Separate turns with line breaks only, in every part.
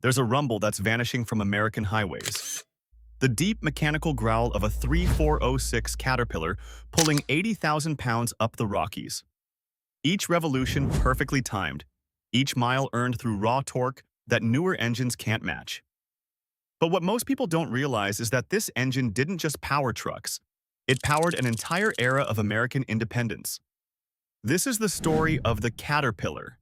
there's a rumble that's vanishing from American highways. The deep mechanical growl of a 3406 Caterpillar pulling 80,000 pounds up the Rockies. Each revolution perfectly timed, each mile earned through raw torque that newer engines can't match. But what most people don't realize is that this engine didn't just power trucks, it powered an entire era of American independence. This is the story of the Caterpillar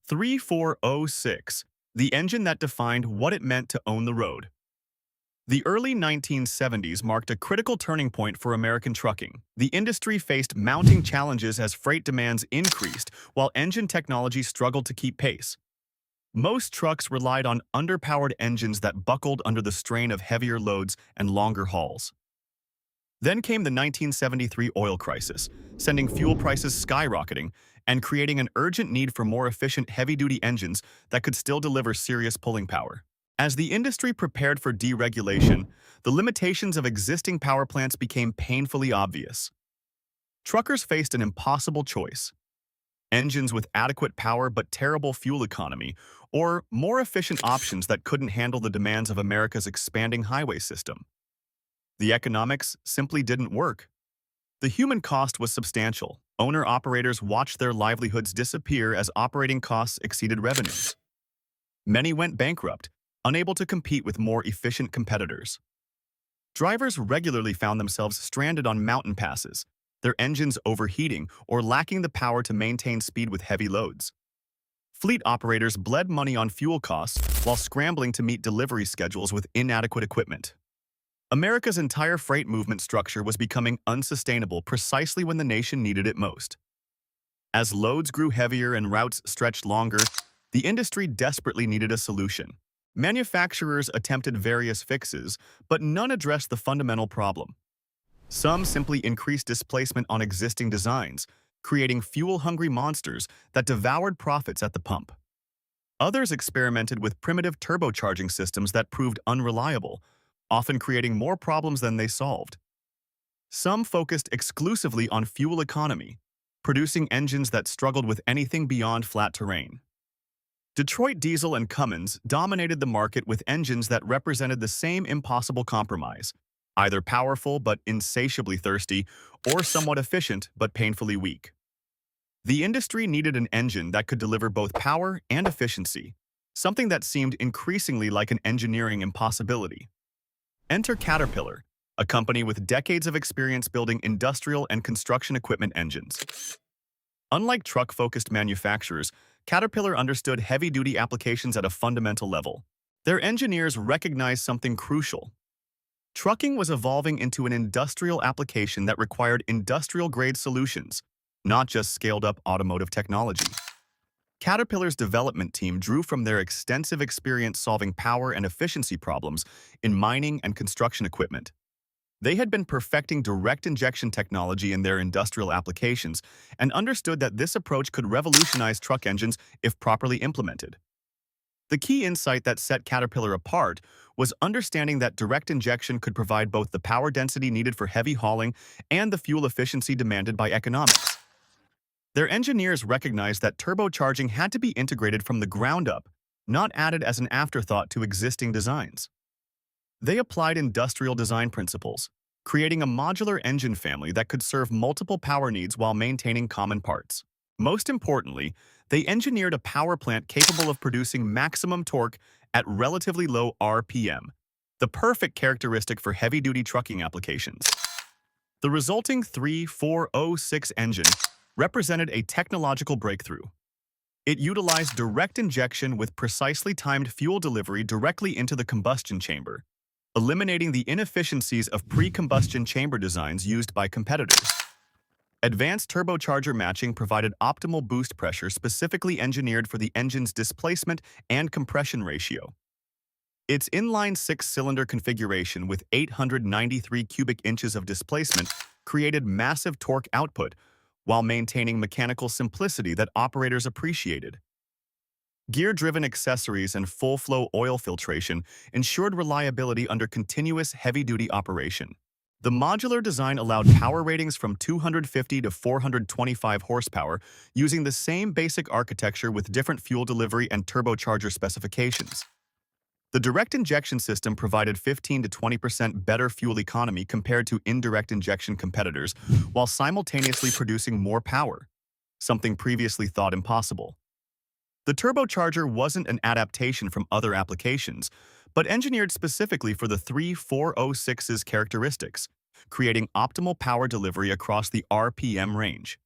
3406, the engine that defined what it meant to own the road. The early 1970s marked a critical turning point for American trucking. The industry faced mounting challenges as freight demands increased, while engine technology struggled to keep pace. Most trucks relied on underpowered engines that buckled under the strain of heavier loads and longer hauls. Then came the 1973 oil crisis, sending fuel prices skyrocketing and creating an urgent need for more efficient heavy-duty engines that could still deliver serious pulling power. As the industry prepared for deregulation, the limitations of existing power plants became painfully obvious. Truckers faced an impossible choice: engines with adequate power but terrible fuel economy, or more efficient options that couldn't handle the demands of America's expanding highway system. The economics simply didn't work. The human cost was substantial. Owner-operators watched their livelihoods disappear as operating costs exceeded revenues. Many went bankrupt, unable to compete with more efficient competitors. Drivers regularly found themselves stranded on mountain passes, their engines overheating or lacking the power to maintain speed with heavy loads. Fleet operators bled money on fuel costs while scrambling to meet delivery schedules with inadequate equipment. America's entire freight movement structure was becoming unsustainable precisely when the nation needed it most. As loads grew heavier and routes stretched longer, the industry desperately needed a solution. Manufacturers attempted various fixes, but none addressed the fundamental problem. Some simply increased displacement on existing designs, creating fuel-hungry monsters that devoured profits at the pump. Others experimented with primitive turbocharging systems that proved unreliable, often creating more problems than they solved. Some focused exclusively on fuel economy, producing engines that struggled with anything beyond flat terrain. Detroit Diesel and Cummins dominated the market with engines that represented the same impossible compromise: either powerful but insatiably thirsty, or somewhat efficient but painfully weak. The industry needed an engine that could deliver both power and efficiency, something that seemed increasingly like an engineering impossibility. Enter Caterpillar, a company with decades of experience building industrial and construction equipment engines. Unlike truck-focused manufacturers, Caterpillar understood heavy-duty applications at a fundamental level. Their engineers recognized something crucial. Trucking was evolving into an industrial application that required industrial-grade solutions, not just scaled-up automotive technology. Caterpillar's development team drew from their extensive experience solving power and efficiency problems in mining and construction equipment. They had been perfecting direct injection technology in their industrial applications and understood that this approach could revolutionize truck engines if properly implemented. The key insight that set Caterpillar apart was understanding that direct injection could provide both the power density needed for heavy hauling and the fuel efficiency demanded by economics. Their engineers recognized that turbocharging had to be integrated from the ground up, not added as an afterthought to existing designs. They applied industrial design principles, creating a modular engine family that could serve multiple power needs while maintaining common parts. Most importantly, they engineered a power plant capable of producing maximum torque at relatively low RPM, the perfect characteristic for heavy-duty trucking applications. The resulting 3406 engine represented a technological breakthrough. It utilized direct injection with precisely timed fuel delivery directly into the combustion chamber, eliminating the inefficiencies of pre-combustion chamber designs used by competitors. Advanced turbocharger matching provided optimal boost pressure specifically engineered for the engine's displacement and compression ratio. Its inline six-cylinder configuration with 893 cubic inches of displacement created massive torque output while maintaining mechanical simplicity that operators appreciated. Gear-driven accessories and full-flow oil filtration ensured reliability under continuous heavy-duty operation. The modular design allowed power ratings from 250 to 425 horsepower using the same basic architecture with different fuel delivery and turbocharger specifications. The direct injection system provided 15 to 20% better fuel economy compared to indirect injection competitors, while simultaneously producing more power, something previously thought impossible. The turbocharger wasn't an adaptation from other applications, but engineered specifically for the 3406's characteristics, creating optimal power delivery across the RPM range.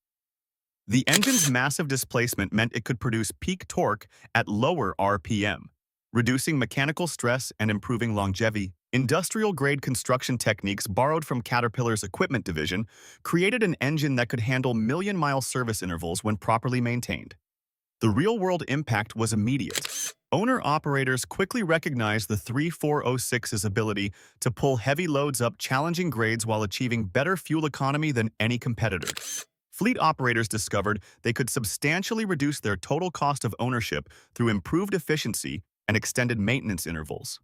The engine's massive displacement meant it could produce peak torque at lower RPM, reducing mechanical stress and improving longevity. Industrial-grade construction techniques borrowed from Caterpillar's equipment division created an engine that could handle million-mile service intervals when properly maintained. The real-world impact was immediate. Owner-operators quickly recognized the 3406's ability to pull heavy loads up challenging grades while achieving better fuel economy than any competitor. Fleet operators discovered they could substantially reduce their total cost of ownership through improved efficiency and extended maintenance intervals.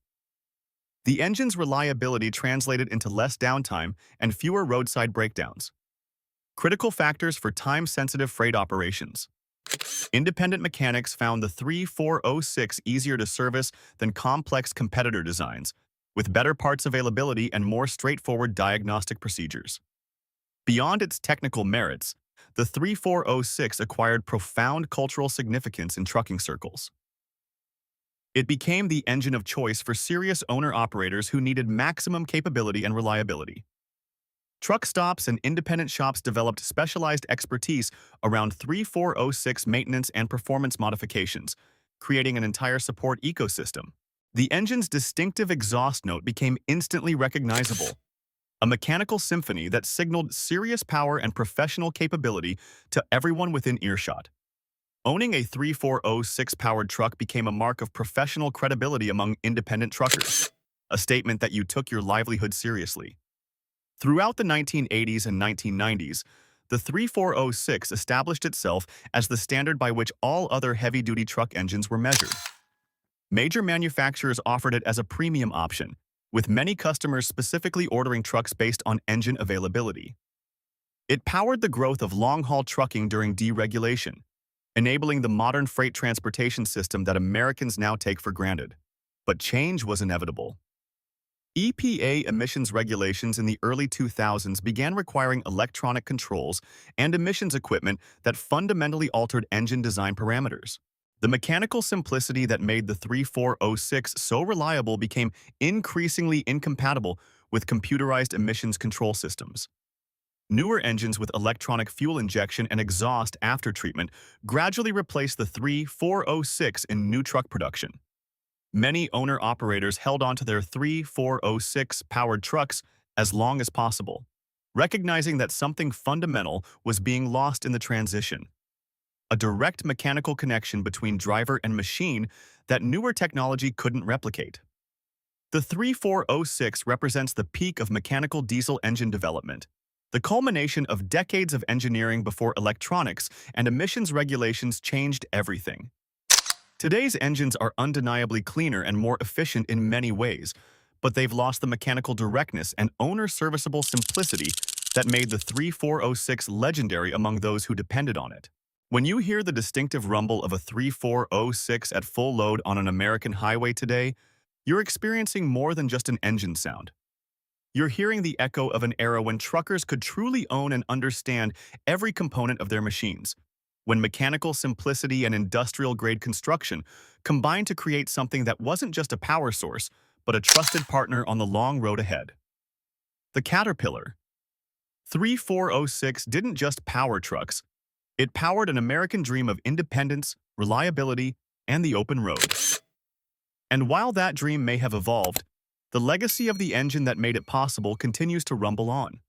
The engine's reliability translated into less downtime and fewer roadside breakdowns, critical factors for time-sensitive freight operations. Independent mechanics found the 3406 easier to service than complex competitor designs, with better parts availability and more straightforward diagnostic procedures. Beyond its technical merits, the 3406 acquired profound cultural significance in trucking circles. It became the engine of choice for serious owner-operators who needed maximum capability and reliability. Truck stops and independent shops developed specialized expertise around 3406 maintenance and performance modifications, creating an entire support ecosystem. The engine's distinctive exhaust note became instantly recognizable, a mechanical symphony that signaled serious power and professional capability to everyone within earshot. Owning a 3406-powered truck became a mark of professional credibility among independent truckers, a statement that you took your livelihood seriously. Throughout the 1980s and 1990s, the 3406 established itself as the standard by which all other heavy-duty truck engines were measured. Major manufacturers offered it as a premium option, with many customers specifically ordering trucks based on engine availability. It powered the growth of long-haul trucking during deregulation, enabling the modern freight transportation system that Americans now take for granted. But change was inevitable. EPA emissions regulations in the early 2000s began requiring electronic controls and emissions equipment that fundamentally altered engine design parameters. The mechanical simplicity that made the 3406 so reliable became increasingly incompatible with computerized emissions control systems. Newer engines with electronic fuel injection and exhaust aftertreatment gradually replaced the 3406 in new truck production. Many owner-operators held onto their 3406-powered trucks as long as possible, recognizing that something fundamental was being lost in the transition: a direct mechanical connection between driver and machine that newer technology couldn't replicate. The 3406 represents the peak of mechanical diesel engine development, the culmination of decades of engineering before electronics and emissions regulations changed everything. Today's engines are undeniably cleaner and more efficient in many ways, but they've lost the mechanical directness and owner-serviceable simplicity that made the 3406 legendary among those who depended on it. When you hear the distinctive rumble of a 3406 at full load on an American highway today, you're experiencing more than just an engine sound. You're hearing the echo of an era when truckers could truly own and understand every component of their machines, when mechanical simplicity and industrial-grade construction combined to create something that wasn't just a power source, but a trusted partner on the long road ahead. The Caterpillar 3406 didn't just power trucks, it powered an American dream of independence, reliability, and the open road. And while that dream may have evolved, the legacy of the engine that made it possible continues to rumble on.